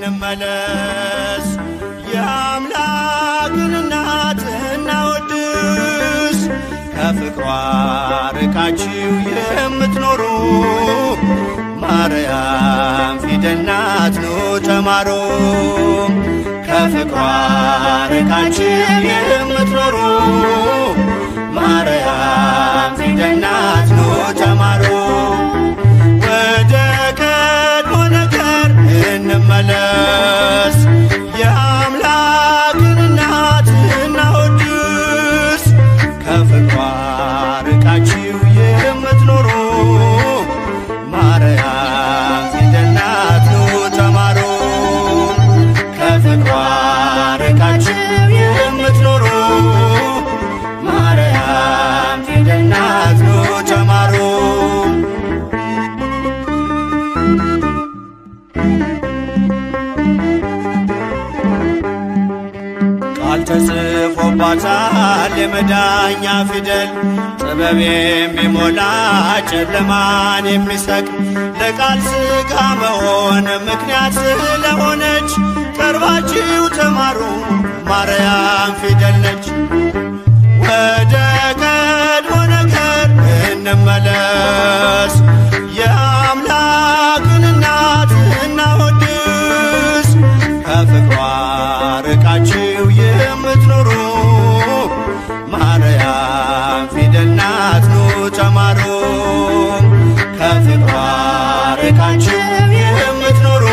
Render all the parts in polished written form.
እንመለስ። የአምላክን እናት እናወድስ። ከፍቅሯ ርቃችሁ የምትኖሩ ማርያም ፊደል ናት ኑ ተማሩ። ከፍቅሯ ርቃችሁ የምትኖሩ ማርያም ፊደል ናት ኑ ተማሩ። ወደ ቀድሞ ነገር እንመለስ። የአምላክን እናት እናወድስ። ከፍቅሯ ርቃችሁ የምትኖሩ ማርያም ፊደል ናት ኑ ተማሩ። ከፍቅሯ ርቃችሁ የምትኖሩ ማርያም ፊደል ናት ኑ ተማሩ። ቃል ተጽፎባታል የመዳኛ ፊደል፣ ጥበብ የሚሞላ ጨለማን የሚሰቅ ለቃል ሥጋ መሆን ምክንያት ስለሆነች ቀርባችሁ ተማሩ ማርያም ፊደል ነች። ወደ ቀድሞ ነገር እንመለስ። የአምላክን እናት እናወድስ። ከፍቅሯ ርቃችሁ የምትኖሩ ማርያም ፊደል ናት ኑ ተማሩ። ከፍቅሯ ርቃችሁ የምትኖሩ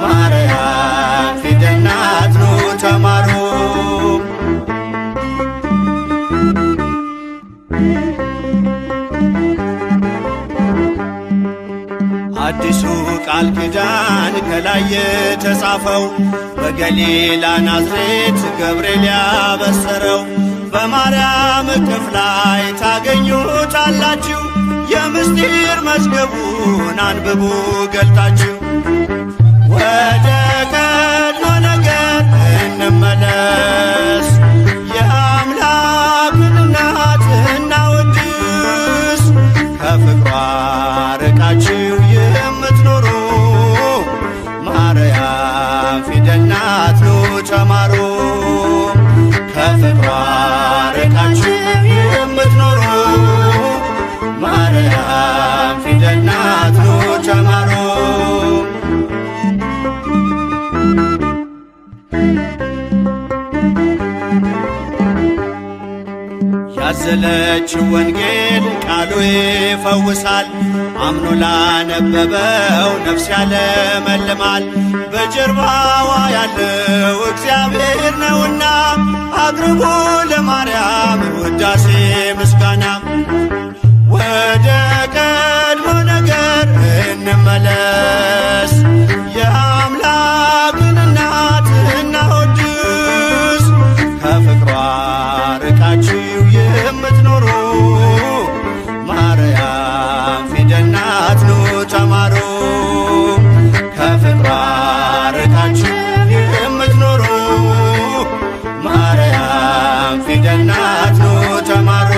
ማርያም ፊደል ናት ኑ ተማሩ። አዲሱ ቃል ኪዳን ከላይ የተጻፈው በገሊላ ናዝሬት ገብርኤል ያበሰረው በማርያም እቅፍ ላይ ታገኙታላችሁ። የምስጢር መዝገቡን አንብቡ ገልጣችሁ። ወደ ቀድሞ ነገር እንመለስ። የአምላክን እናት እናወድስ። ከፍቅሯ ርቃችሁ የምትኖሩ ማርያም ፊደል ናት ኑ ተማሩ። ከፍቅሯ ርቃችሁ የምትኖሩ ማርያም ፊደል ናት ኑ ተማሩ። ያዘለችው ወንጌል ቃሉ ይፈውሳል። አምኖ ላነበበው ነፍስ ያለመልማል። በጀርባዋ ያለው እግዚአብሔር ነውና አቅርቡ ለማርያም ውዳሴ ምስጋና። ወደ ቀድሞ ነገር እንመለስ። የአምላክን እናት እናወድስ። ከፍቅሯ ርቃችሁ የምትኖሩ ማርያም ፊደል ናት ኑ ተማሩ። ከፍቅሯ ርቃችሁ የምትኖሩ ማርያም ፊደል ናት ኑ ተማሩ።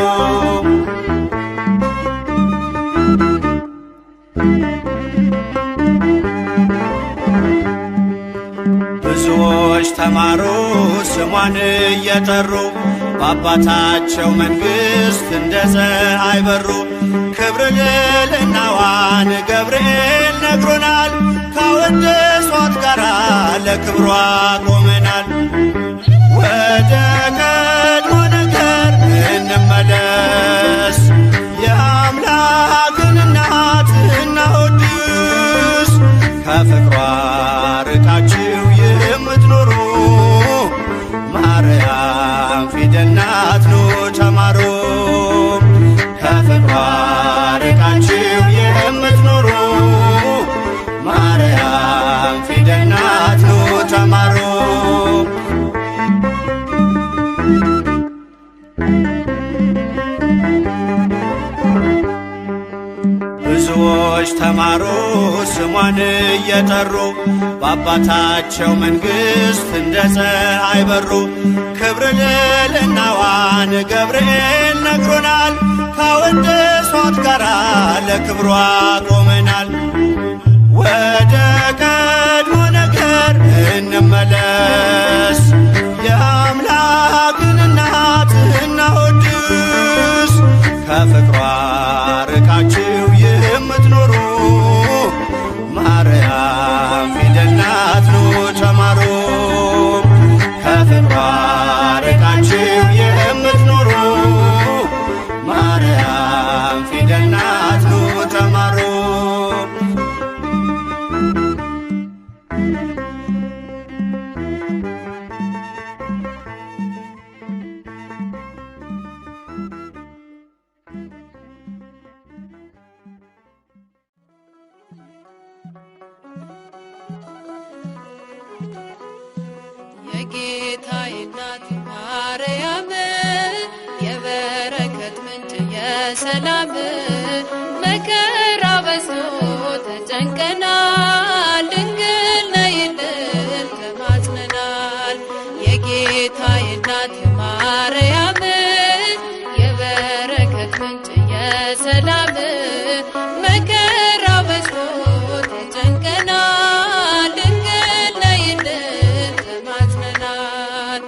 ብዙዎች ተማሩ ስሟን እየጠሩ በአባታቸው መንግሥት እንደ ፀሐይ በሩ። ክብር ልዕልናዋን ገብርኤል ነግሮናል። ካወደሷት ጋራ ለክብሯ ቆመናል። ወደ ቀድሞ ነገር እንመለስ። የአምላክን እናት እናወድስ። ከፍቅሯ ርቃችሁ የምትኖሩ ማርያም ፊደል ናት ኑ ተማሩ። ከፍቅሯ ርቃችሁ የምትኖሩ ማርያም ፊደል ናት ኑ ተማሩ። ብዙዎች ተማሩ ስሟን እየጠሩ በአባታቸው መንግሥት እንደ ፀሐይ በሩ። ክብር ልዕልናዋን ገብርኤል ነግሮናል። ካወደሷት ጋራ ለክብሯ ቆመናል። ወደ ቀድሞ እንመለስ። የአምላክን እናት እናወድስ። ከፍቅሯ ርቃችሁ የምትኖሩ ማርያም ፊደል ናት ኑ ተማሩ። ከፍቅሯ ርቃችሁ የምትኖሩ ማርያም ፊደል ናት ኑ ተማሩ። የጌታዬ እናት ማርያም የበረከት ምንጭ የሰላም መከራ በዝቶ ተጨንቀናል፣ ድንግል ነይልን ተማጽነናል። የጌታዬ እናት ማርያም የበረከት ምንጭ የሰላም መከራ በዝቶ ተጨንቀናል፣ ድንግል ነይልን ተማጽነናል።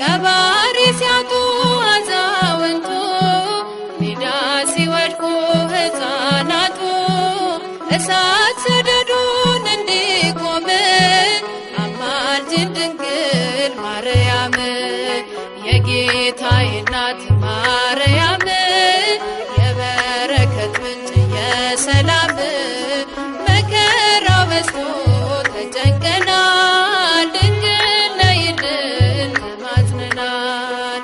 ቀባሪ ሲያጡ አዛውንቱ ሜዳ ሲወድቁ ሕፃናቱ እሳት ሰደዱን እንዲቆም አማልጅን ድንግል ማርያም። የጌታዬ እናት ማርያም የበረከት ምንጭ የሰላም መከራ በዝቶ ተጨንቀናል፣ ድንግል ነይልን ተማጽነናል።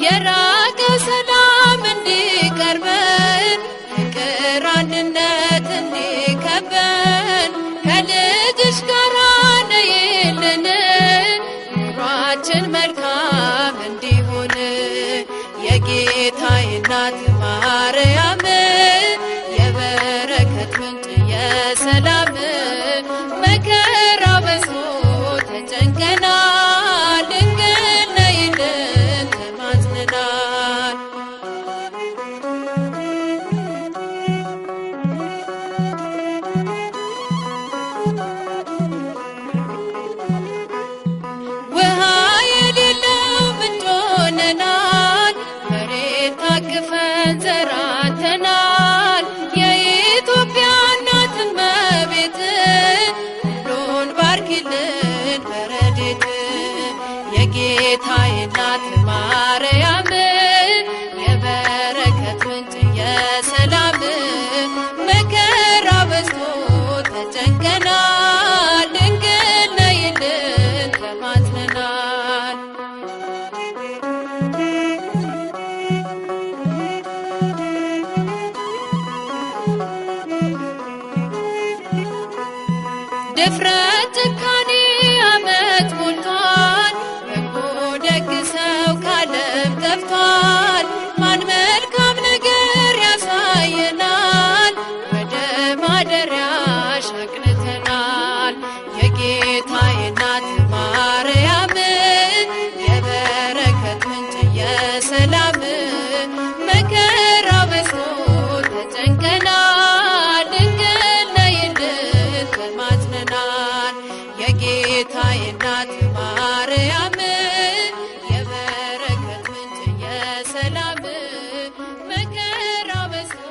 የራቀ ሰላም እንዲቀርበን ፍቅር አንድነት እንዲከበን ከልጅሽ ጋር ነይልን ኑሯችን መልካም እንዲሆን። የጌታዬ እናት ማርያም የበረከት ምንጭ የሰላም መከራ በዝቶ ተጨንቀናል፣ ድንግል ነይልን ተማጽነናል። ውሃ የሌለው ምንጭ ሆነናል፣ መሬት ታቅፈን ዘራተናል። የኢትዮጵያ እናት እመቤት ሁሉን ባርኪልን በረድኤት። የጌታዬ እናት ማርያም የበረከት ምንጭ የሰላም መከራ በዝቶ ተጨንቀናል፣ ድንግል ነይልን ተማጽነናል። ድፍረት ጭካኔ ዓመት ሞልቷል፣ በጎ ደግ ሰው ካለም ጠፍቷል። ማን መልካም ነገር ያሳየናል፣ ወደ ማደሪያሽ አቅንተናል። የጌታዬ እናት ማርያም የበረከት ምንጭ የሰላም መከራ በዝቶ ተጨንቀናል፣ ድንግል ነይልን ተማጽነናል። የጌታዬ እናት ማርያም የበረከት ምንጭ የሰላም መከራ በዝቶ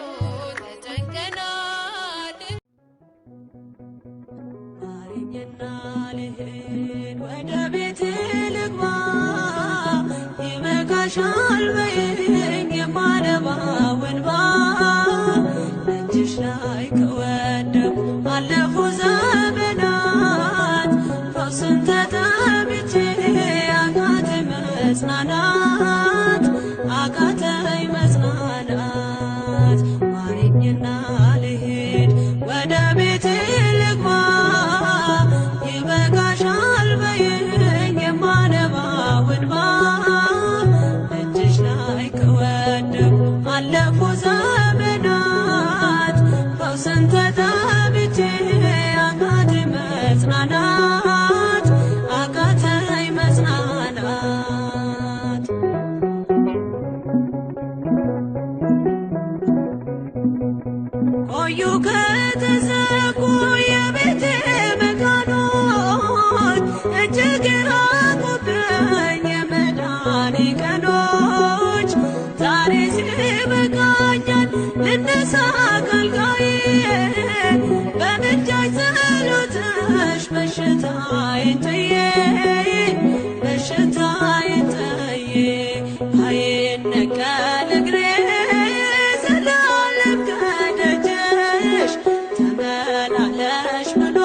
ተጨንቀናል። ማረኝና ልሂድ ወደ ቤት ልግባ፣ ይበቃሻል በይኝ የማነባው እንባ። እጅሽ ላይ ከወደኩ አለፉ ዘመናት፣ ፈውስን ተጠምቼ አቃተኝ መጽናናት፣ አቃተኝ መጽናናት። ማረኝና ልሂድ ወደ ቤት ልግባ፣ ይበቃሻል በይኝ የማነባው እንባ። እጅሽ ላይ ከወደኩ አለፉ ዘመናት፣ እጅግ ራቁብኝ የመዳኔ ቀኖች ዛሬ ሲበቃኛል ልነሳ ከአልጋዬ በምልጃሽ ጸሎትሽ በሽታዬን ጥዬ በሽታዬን ጥዬ አይነቀል እግሬ ዘላለም ከደጅሽ ተመላለሽ ብሎ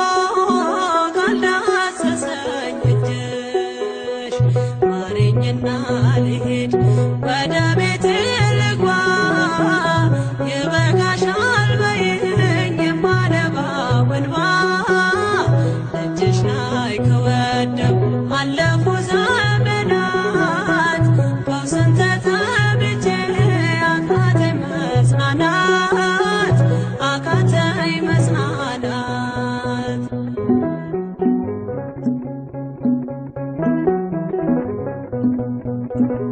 ካልዳሰሰኝ እጅሽ ማረኝና ልሂድ ወደ ቤቴ ልግባ ይበቃሻል በይኝ የማነባው እንባ እጅሽ ላይ ከወደኩ አለፉ ዘመናት ፈውስን ተጠምቼ አቃተኝ መጽናናት አቃተኝ መጽናናት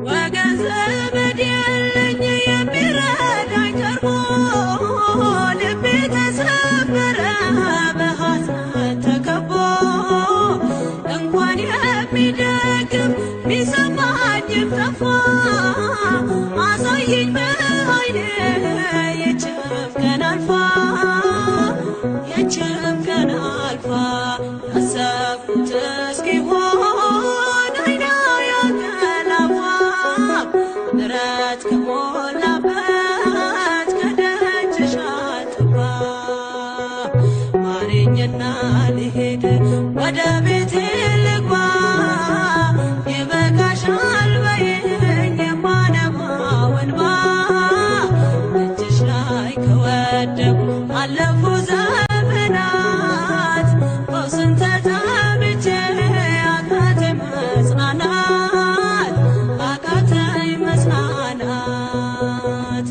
ወገን ዘመድ የለኝ የሚረዳኝ ቀርቦ ልቤ ተሰበረ በሐዘን ተከቦ እንኳን የሚደግፍ ሚሰማኝም ጠፋ አሳየኝ በዓይኔ ይህችም ቀን አልፋ ይህችም ቀን አልፋ ያሰብኩት እስኪሆን አይና ያንቀላፋ ምሕረት ከሞላበት ከደጅሽ አልጠፋ ማረኝና ልሂድ ወደ ቤቴ ልግባ ይበቃሻል በይኝ የማነባው እንባ እጅሽ ላይ ከወደኩ አለፉ ዘመናት ፈውስን ተጠምቼ አቃተኝ መጽናናት አቃተኝ መጽናናት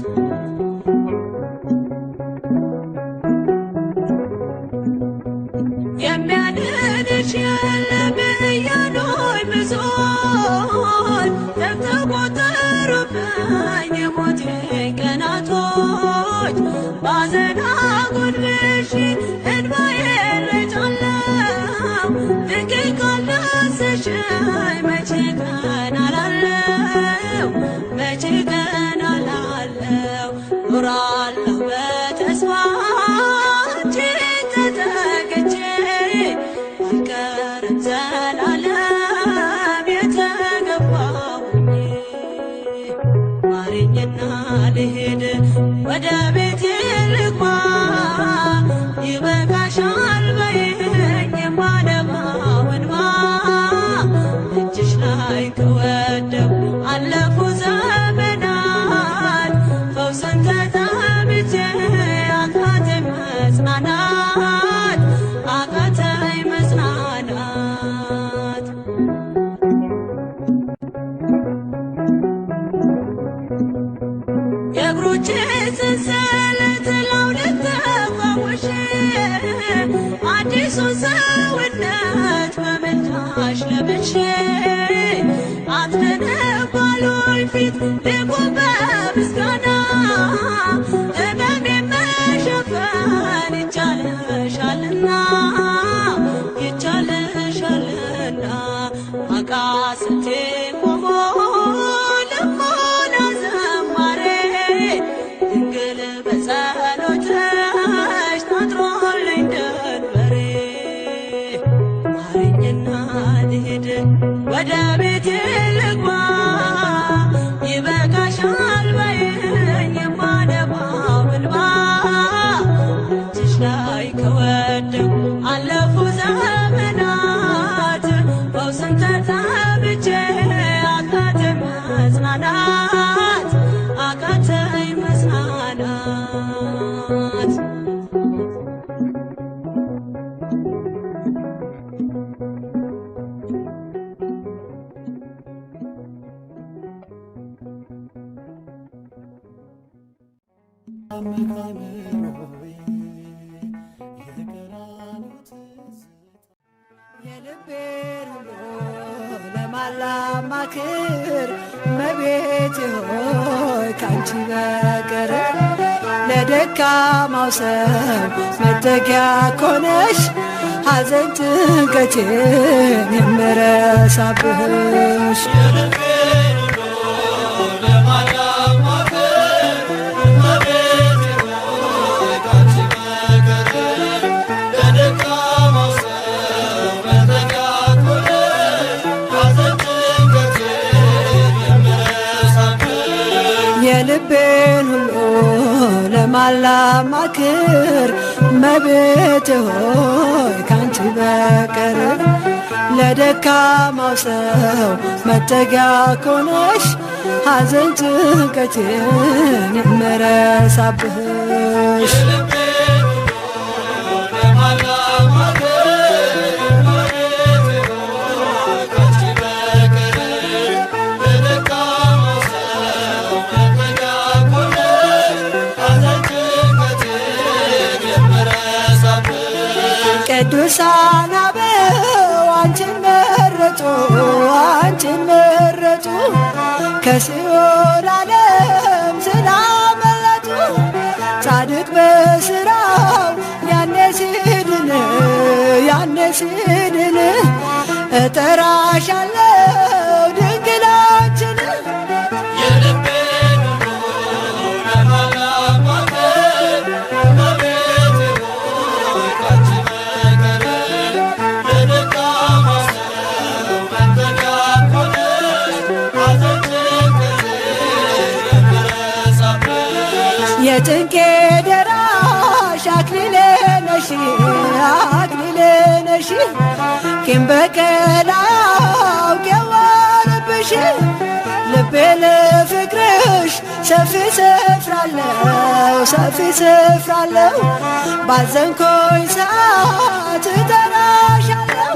የሚያድንሽ የለም እያሉኝ ብዙዎች ተቆጠሩብኝ የሞቴ ቀናቶች ባዘን አጎንብሼ እንባዬን ረጫለሁ ድንግል ካልዳሰሽኝ መቼ ቀን አላለሁ መቼ ቀን አላለሁ ኖራለሁ በተስፋ አንቺን ተጠግቼ አልቀርም ዘላለም የተገባሁኝ ማረኝና ልሂድ ወደ ቤቴ ልግባ ይበቃሻል በይኝ የማነባው እንባ እጅሽ ላይ ከወደኩ አለፉ ዘመናት ፈውስን ተጠምቼ አቃተኝ መጽናናት አቃተኝ መጽናናት የእግሮቼ ሰንሰለት ላውልቅ ተፈውሼ አዲሱን ሰውነት በምልጃሽ ለብሼ አትነባሉኝ ፊት ልቁም በምስጋና ሕመሜን መሸፈን ይቻልሻልና ይቻልሻልና አቃስቴ ቆሞ ልሞላ ዘማሬ ድንግል በጸሎትሽ ታጥሮልኝ ደንበሬ ማረኝና ልሂድ ወደ ቤቴ ልግባ ይበቃሻል በይኝ የማነባው እንባ እጅሽ ላይ ከወደኩ አለፉ ዘመናት ፈውስን ተጠምቼ አቃተኝ መጽናናት አቃተኝ መጽናናት የልቤን ሁሉ ለማላማክር እመቤቴ ሆይ ካንቺ በቀር ለደካማው ሰው መጠጊያ ኮነሽ ሐዘን ጭንቀቴን የምረሳብሽ የልቤን ሁሉ ለማላማክር እመቤቴ ሆይ ካንቺ በቀር ለደካማው ሰው መጠጊያ ኮነሽ ሐዘን ጭንቀቴን የምረሳብሽ ቅዱሳን አበው አንቺን መረጡ አንቺን መረጡ ከሲኦል ዓለም ስላመለጡ ጻድቅ በሥራው ያኔ ሲድን እጠራሻለሁ ድንግላችን የጭንቄ ደራሽ አክሊሌ ነሽ ቂም በቀል አውቄዋለሁብሽ ልቤ ለፍቅርሽ ሰፊ ስፍራለው ባዘንኮኝ ሰዓት እጠራሻለሁ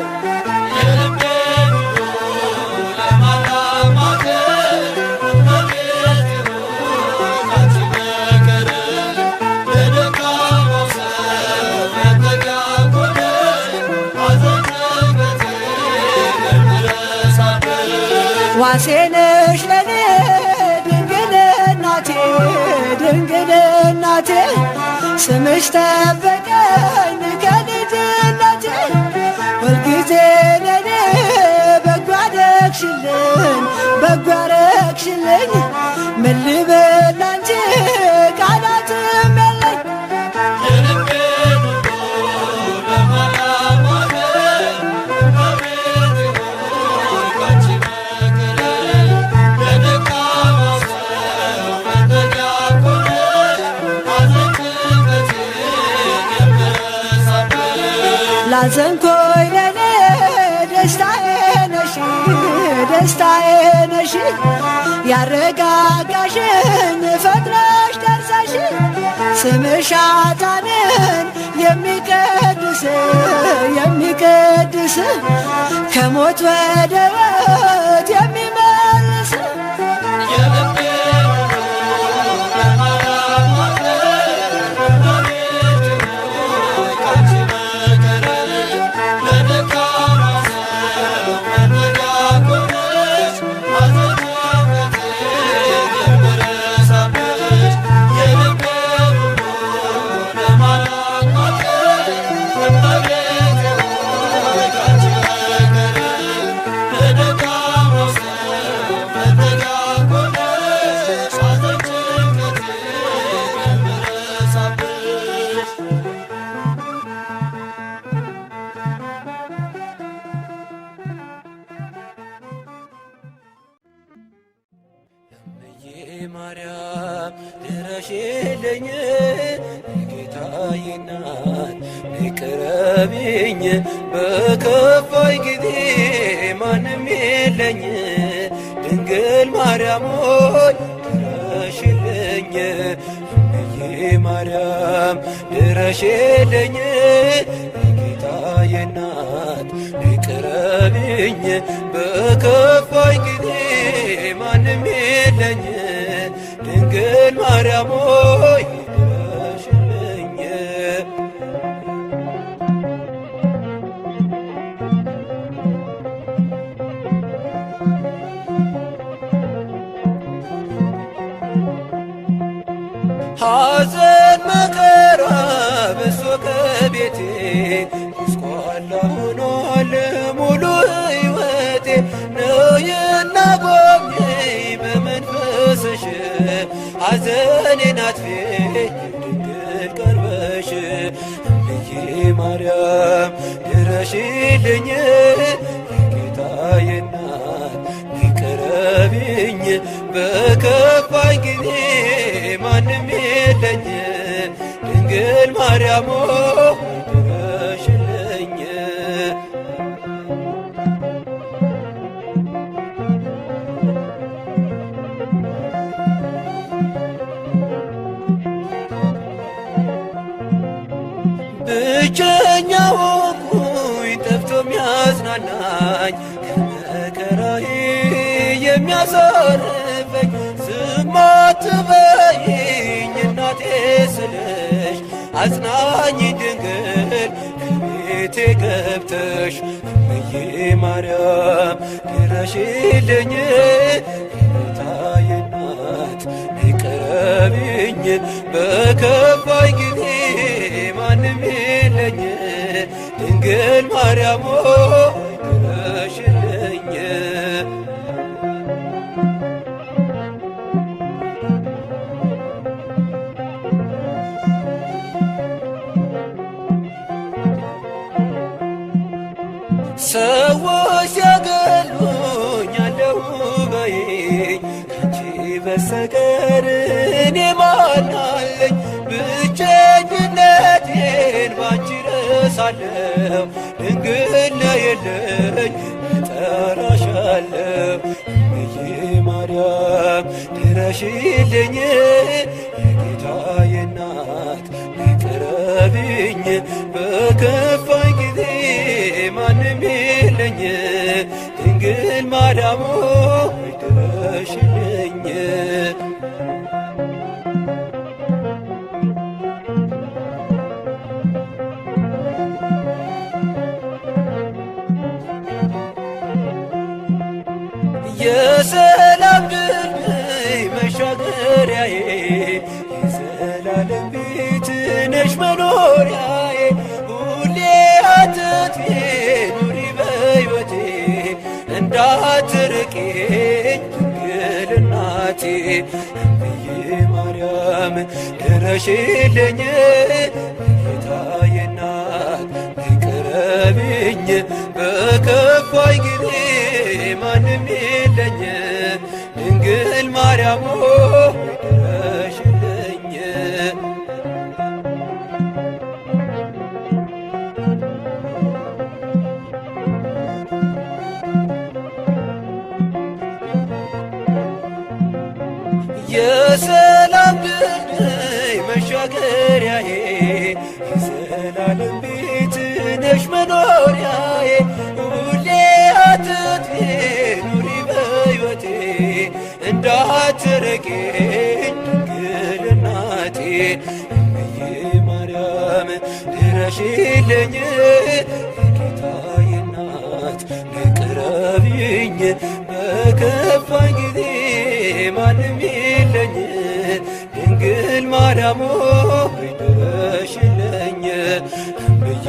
ዋሴነሽ ለኔ ድንግል እናቴ ስምሽ ጠበቀኝ ከልጅነቴ ሁልጊዜ ለኔ በጎ አረግሽልኝ ምን ልበል አንቺ ቃላትም የለኝ ላዘንኮይ ለኔ ደስታዬ ነሽ ያረጋጋሽኝ ፈጥነሽ ደርሰሽ ስምሽ ኃጥአንን የሚቀድስ ከሞት ወደ ሕይወት የሚመልስ ማርያም ድረሽልኝ ጌታዬ እናት ቅረቢኝ በከፋይ ጊዜ ማንም የለኝ ድንግል ማርያም ሆይ ድረሽልኝ እምዬ ማርያም ድረሽልኝ ጌታዬ እናት ቅረቢኝ በከፋይ ጊዜ ማንም የለኝ ድንግል ማርያም ሆይ ድረሽልኝ ሐዘን መከራ በሶ ከቤቴ ጉስቋላ ነይና ጎብኚኝ በመንፈስሽ ሐዘኔን አጥፊ ድንግል ቀርበሽ እምዬ ማርያም ድረሽልኝ የጌታዬ እናት ይቅረብኝ በከፋኝ ጊዜ ማንም የለኝ ድንግል ማርያም ድረሽልኝ ብቸኛ ሆንኩኝ ጠፍቶ ሚያጽናናኝ ከመከራዬ የሚያሳርፈኝ ዝም አትበይኝ እናቴ ስልሽ አጽናኝ ድንግል ከቤቴ ገብተሽ እምዬ ማርያም ድረሽልኝ የጌታዬ እናት ይቅረብኝ በከፋኝ ጊዜ ማንም የለኝ ድንግል ማርያም ድረሽልኝ ሰዎች ሲያገሉኝ አለሁ በይኝ ካንቺ በስተቀር እኔ ማን አለኝ ብቸኝነቴን ባንቺ ረሳለሁ ድንግል ነይልኝ እጠራሻለሁ እምዬ ማርያም ድረሽልኝ የጌታዬ እናት ይቅረብኝ በከፋኝ ጊዜ ማንም የለኝ ድንግል ማርያም ድረሽልኝ የሰላም ድልድይ መሻገሪያዬ የዘላለም ቤት ነሽ መኖሪያዬ ሁሌ አትጥፊ ኑሪ በሕይወቴ እንዳትርቂኝ ድንግል እናቴ እምዬ ማርያም ድረሽልኝ የጌታዬ እናት ይቅረብኝ በከፋኝ ጊዜ ማንም የለኝ ድንግል ማርያም ድረሽልኝ የሰላም ድልድይ መሻገሪያዬ የዘላለም ቤት ነሽ መኖሪያዬ ሁሌ አትጥፊ ኑሪ በሕይወቴ እንዳትርቂኝ ድንግል እናቴ እምዬ ማርያም ድረሽልኝ የጌታዬ እናት ይቅረብኝ በከፋኝ ጊዜ ማንም የለኝ ድንግል ማርያም ድረሽልኝ እምዬ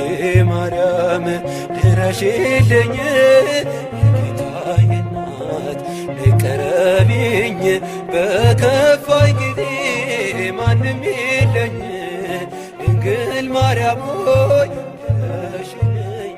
ማርያም ድረሽልኝ የጌታዬ እናት ይቅረብኝ በከፋኝ ጊዜ ማንም የለኝ ድንግል ማርያም ድረሽልኝ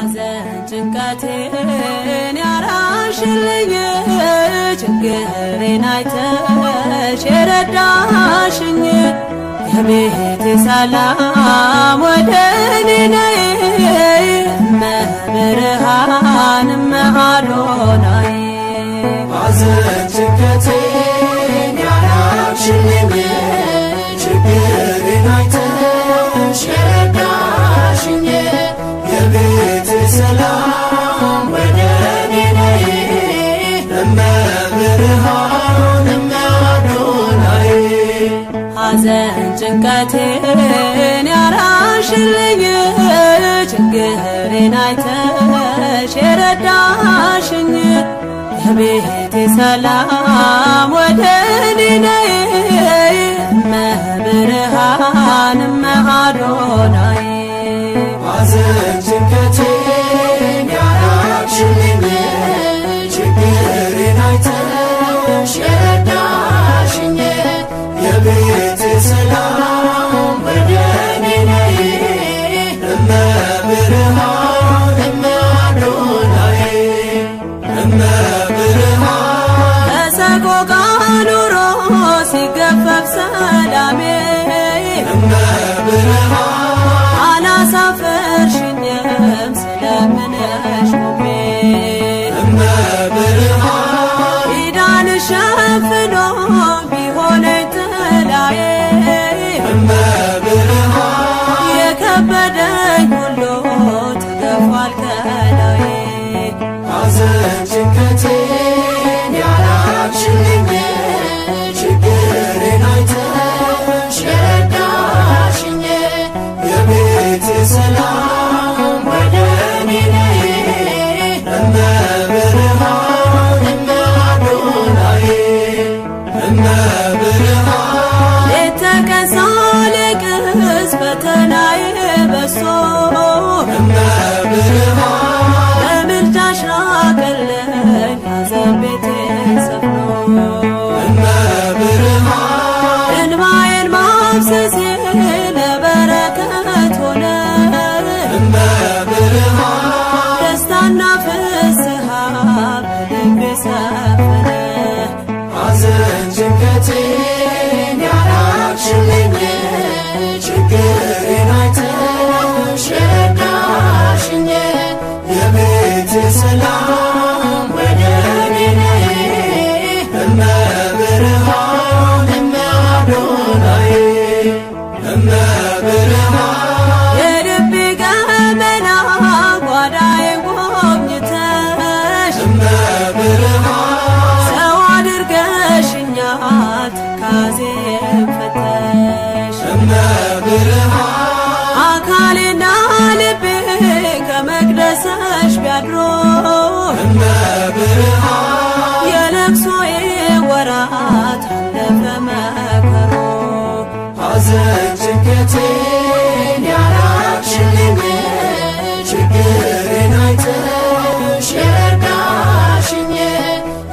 ሐዘን ጭንቀቴን ያራሽልኝ ችግሬን አይተሽ የረዳሽኝ የቤቴ ሰላም ወደ እኔ ነይ እመብርሃን እመአዶናይ ሐዘን ጭንቀቴን ያራቅሽልኝ ችግሬን አይተሽ የረዳሽኝ የቤቴ ሰላም ወደ እኔ ነይ እመብርሃን እመአዶናይ ሐዘን ጭንቀቴን ያራሽልኝ ችግሬን አይተሽ የረዳሽኝ የቤቴ ሰላም ወደ እኔ ነይ እመብርሃን እመአዶናይ ሐዘን ጭንቀቴን ያራቅሽልኝ ችግሬን አይተሽ የረዳሽኝ የቤቴ ሰላም ወደ እኔ ነይ እመብርሃን እመአዶናይ እመብርሃን በሰቆቃ ኑሮ ሲገፈፍ ሰላሜ እመብርሃን አላሳፈርሽኝም ስለምንሽ ቆሜ እመብርሃን ኪዳንሽ ሸፍኖ ቢሆነኝ ጥላዬ እመብርሃን የከበደኝ ሁሉ ተገፏል ከላዬ ሐዘን ጭንቀቴን ያራቅሽልኝ ችግሬን አይተሽ የረዳሽኝ የቤቴ ሰላም ወደ እኔ ነይ እመብርሃን እመአዶናይ እመብርሃን ሌት ተቀን ሳለቅስ ፈተናዬ በዝቶ እመብርሃን በምልጃሽ ራቀልኝ ሐዘን ቤቴን ሰፍኖ እመብርሃን እንባዬን ማፍሰሴ ለበረከት ሆነ እመብርሃን ደስታና ፍስሃ በልቤ ሰፈነ ሐዘን ጭንቀቴን ያራቅሽልኝ ችግሬን አይተሽ የረዳሽኝ የቤቴ ሰላም ወደ እኔ ነይ እመብርሃን እመአዶናይ እመብርሃን የልቤ ገመና ጓዳዬን ጎብኝተሽ እመብርሃን ሰው አድርገሽኛል ትካዜን ፈተሽ እመብርሃን አካሌና ልቤ ከመቅደስሽ ቢያድሮ እመብርሃን የለቅሶዬ ወራት አለፈ መከሮ ሐዘን ጭንቀቴን ያራቅሽልኝ ችግሬን አይተሽ የረዳሽኝ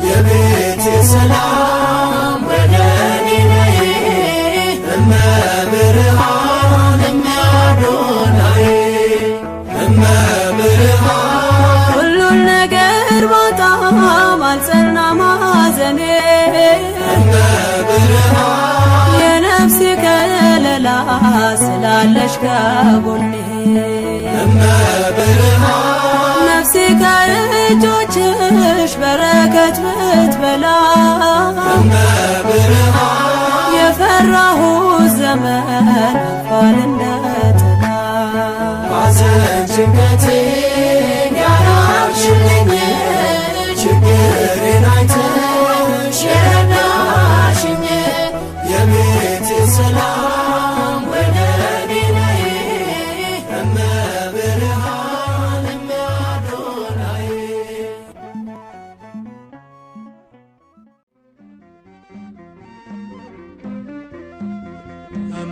የቤቴ ሰላም ወደ እኔ ነይ እመብርሃን እመአዶናይ እመብርሃን ሁሉን ነገር ባጣም አልጸናም ሐዘኔ እመብርሃን የነፍሴ ከለላ ስላለሽ ከጎኔ እመብርሃን ነፍሴ ከእጆችሽ በረከት ብትበላ እመብርሃን የፈራሁት ዘመን አልፏል እንደ ጥላ ሐዘን ጭንቀቴን ያራቅሽልኝ ችግሬን አይተሽ የረዳሽኝ የቤቴ ሰላም ወደ እኔ ነይ እመብርሃን እመአዶናይ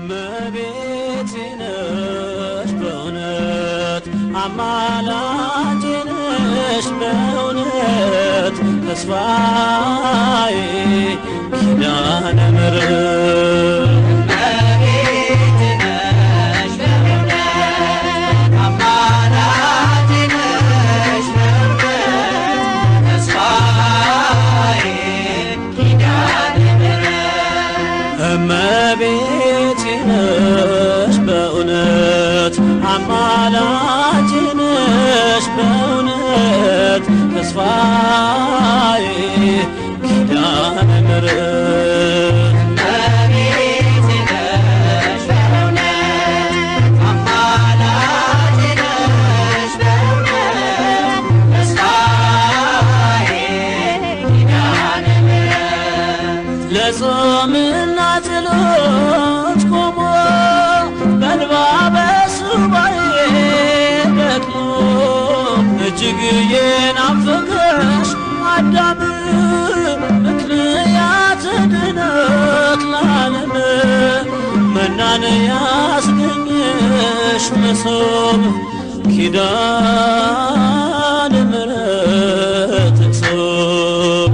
እመቤቴ ነሽ በእውነት አማላጄ ነሽ በእውነት ተስፋዬ ኪዳነ ምሕረት እመቤቴ ነሽ በእውነት አማላጄ ነሽ ጾምና ጸሎት ቆሞ በእንባ በሱባኤ ደክሞ እጅግ የናፈቀሽ አዳም ምክንያት ድነት ለዓለም መናን ያስገኘሽ መሶብ ኪዳነ ምሕረት እጾም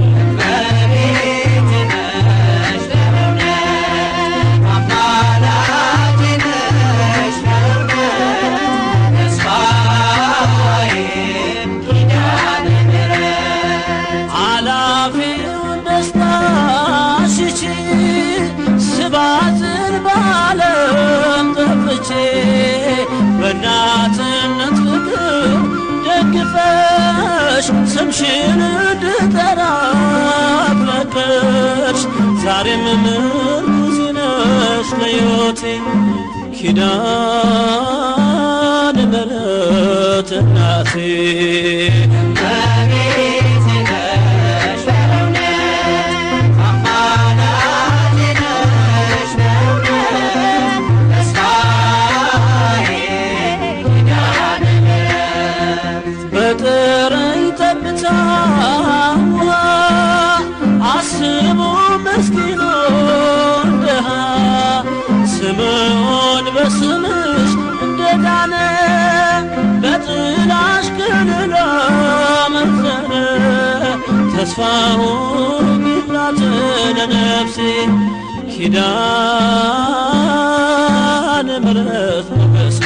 ስባትን ባለም ጠፍቼ በእናትነት ፍቅር ደግፈሽ ስምሽን እንድጠራ ፈቀድሽ ዛሬም ምርኩዜ ነሽ ለሕይወቴ ኪዳነ ምሕረት እናቴ በጥረኝ ጠብታ ውሃ አስቡ ምስኪኑን ድሃ ስምዖን በስምሽ እንደዳነ በጥላሽ ከለላ መዘነ ተስፋውን ቢላት ለነፍሴ ኪዳነ ምሕረት ሞገሴ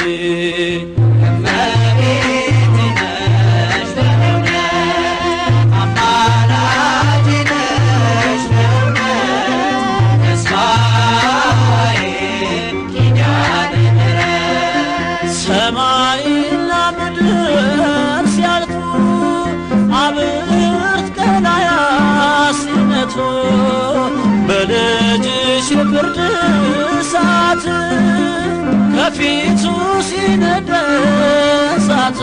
ሰማይና ምድር ሲያልፉ አብርት ቀላያ ሲነቱ በልጅሽ የፍርድ እሳት ከፊቱ ሲነድ እሳት